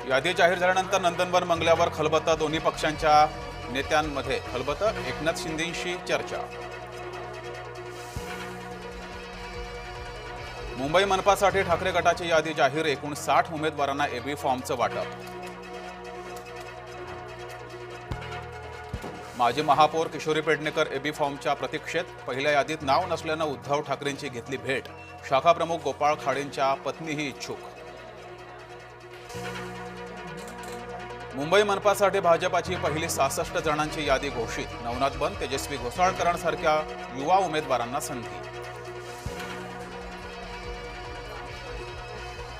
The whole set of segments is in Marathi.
यादी जाहीर झाल्यानंतर नंदनवन मंगल्यावर खलबतं, दोन्ही पक्षांच्या नेत्यांमध्ये खलबतं, एकनाथ शिंदेंशी चर्चा। मुंबई मनपासाठी ठाकरे गटाची यादी जाहीर, एकूण 60 उमेदवारांना एबी फॉर्मचं वाटप। माजी महापौर किशोरी पेडणेकर एबी फॉर्मच्या प्रतीक्षेत, पहिल्या यादीत नाव नसल्यानं उद्धव ठाकरेंची घेतली भेट, शाखा प्रमुख गोपाळ खाडेंच्या पत्नीही इच्छुक। मुंबई मनपासाठी भाजपाची पहिली 66 जणांची यादी घोषित, नवनाथ बन, तेजस्वी घोसाळकरांसारख्या युवा उमेदवारांना संधी।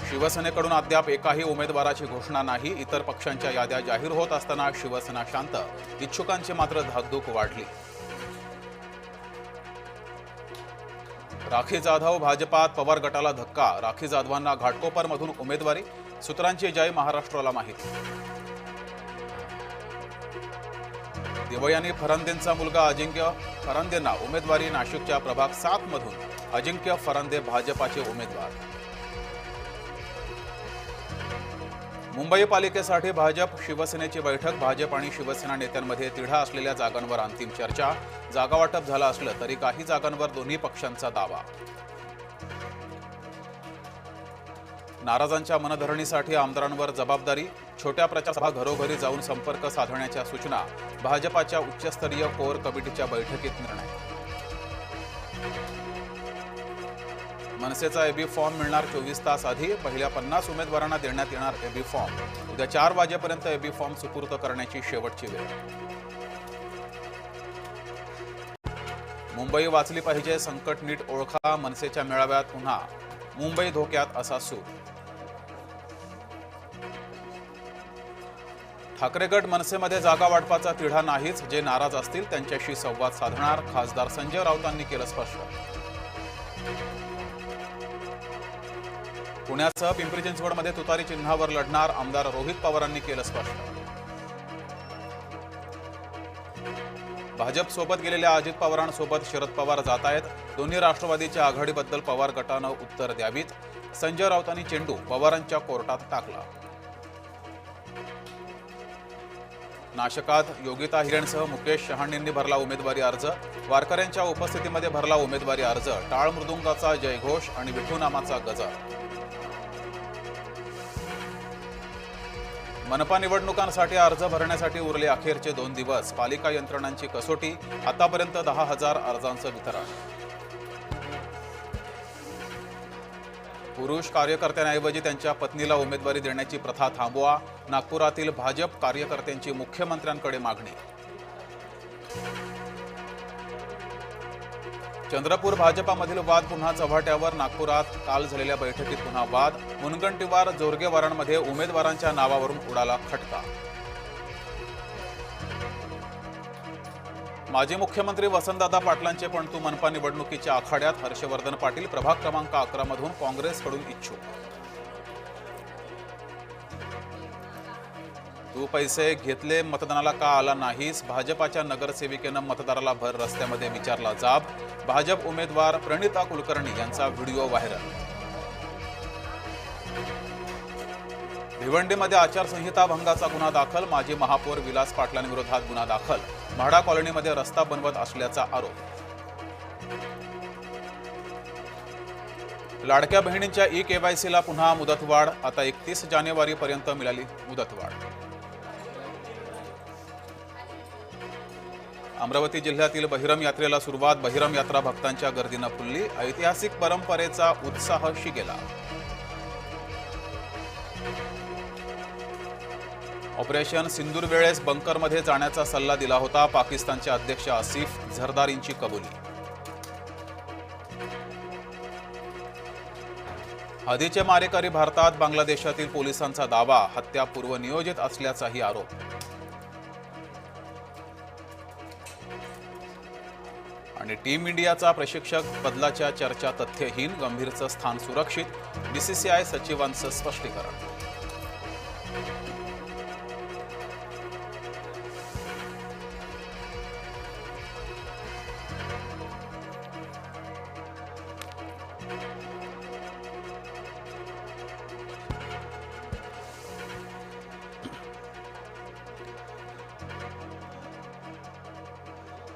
शिवसेनेकडून अद्याप एकाही उमेदवाराची घोषणा नाही, इतर पक्षांच्या याद्या जाहीर होत असताना शिवसेना शांत, इच्छुकांची मात्र धाकधूक वाढली। राखी जाधव भाजपात, पवार गटाला धक्का, राखी जाधवांना घाटकोपरमधून उमेदवारी, सूत्रांची जय महाराष्ट्राला माहिती। देवयानी फरांदेंचा मुलगा अजिंक्य फरांदेंना उमेदवारी, नाशिकच्या प्रभाग 7 मधून अजिंक्य फरांदे भाजपाचे उमेदवार। मुंबई पालिकेसाठी भाजप शिवसेनेची बैठक, भाजप आणि शिवसेना नेत्यांमध्ये तिढा असलेल्या जागांवर अंतिम चर्चा, जागा वाटप झालं असलं तरी काही जागांवर दोन्ही पक्षांचा दावा। नाराजांच्या मनधरणीसाठी आमदारांवर जबाबदारी, छोट्या प्रचार सभा, घरोघरी जाऊन संपर्क साधण्याच्या सूचना, भाजपाच्या उच्चस्तरीय कोर कमिटीच्या बैठकीत निर्णय। मनसेचा एबी फॉर्म मिळणार 24 तास आधी, पहिल्या 50 उमेदवारांना देण्यात येणार एबी फॉर्म, उद्या 4 वाजेपर्यंत एबी फॉर्म सुपूर्द करण्याची शेवटची वेळ। मुंबई वाचली पाहिजे, संकट नीट ओळखा, मनसेच्या मेळाव्यात पुन्हा मुंबई धोक्यात असा सूर। ठाकरे गट मनसेमध्ये जागा वाटपाचा तिढा नाहीच, जे नाराज असतील त्यांच्याशी संवाद साधणार, खासदार संजय राऊतांनी केलं स्पष्ट। पुण्यासह पिंपरी चिंचवडमध्ये तुतारी चिन्हावर लढणार, आमदार रोहित पवारांनी केलं स्पष्ट। भाजप सोबत गेलेल्या अजित पवारांसोबत शरद पवार जात आहेत, दोन्ही राष्ट्रवादीच्या आघाडीबद्दल पवार गटानं उत्तर द्यावीत, संजय राऊतांनी चेंडू पवारांच्या कोर्टात टाकला। नाशकात योगिता हिरेनसह मुकेश शहाणेंनी भरला उमेदवारी अर्ज, वारकऱ्यांच्या उपस्थितीमध्ये भरला उमेदवारी अर्ज, टाळ मृदुंगाचा जयघोष आणि विठूनामाचा गजर। मनपा निवडणुकांसाठी अर्ज भरण्यासाठी उरले अखेरचे 2 दिवस, पालिका यंत्रणांची कसोटी, आतापर्यंत 10,000 अर्जांचं वितरण। पुरुष कार्यकर्त्यांऐवजी त्यांच्या पत्नीला उमेदवारी देण्याची प्रथा थांबवा, नागपुरातील भाजप कार्यकर्त्यांची मुख्यमंत्र्यांकडे मागणी। चंद्रपूर भाजपामधील वाद पुन्हा चव्हाट्यावर, नागपुरात काल झालेल्या बैठकीत पुन्हा वाद, मुनगंटीवार जोरगेवारांमध्ये उमेदवारांच्या नावावरून उडाला खटका। माजी मुख्यमंत्री वसंतदादा पाटलांचे पणतू मनपा निवडणुकीच्या आखाड्यात, हर्षवर्धन पाटील प्रभाग क्रमांक 11 मधून काँग्रेसकडून इच्छुक। तू पैसे घेतले, मतदानाला का आला नाहीस, भाजपाच्या नगरसेविकेनं मतदाराला भर रस्त्यामध्ये विचारला जाब, भाजप उमेदवार प्रणिता कुलकर्णी यांचा व्हिडिओ व्हायरल। भिवंडीमध्ये आचारसंहिता भंगाचा गुन्हा दाखल, माजी महापौर विलास पाटलांविरोधात गुन्हा दाखल, म्हाडा कॉलनीमध्ये रस्ता बनवत असल्याचा आरोप। लाडक्या बहिणींच्या ई-केवायसीला पुन्हा मुदतवाढ, आता 31 जानेवारीपर्यंत मिळाली मुदतवाढ। अमरावती जिल्ह्यातील बहिरम यात्रेला सुरुवात, बहिरम यात्रा भक्तांच्या गर्दीनं फुलली, ऐतिहासिक परंपरेचा उत्साह शिगेला। ऑपरेशन सिंदूर वेळेस बंकरमध्ये जाण्याचा सल्ला दिला होता, पाकिस्तानचे अध्यक्ष आसिफ झरदारींची कबुली। हदीचे मारेकरी भारतात, बांगलादेशातील पोलिसांचा दावा, हत्या पूर्वनियोजित असल्याचाही आरोप। आणि टीम इंडियाचा प्रशिक्षक बदलाच्या चर्चा तथ्यहीन, गंभीरचं स्थान सुरक्षित, बीसीसीआय सचिवांचं स्पष्टीकरण।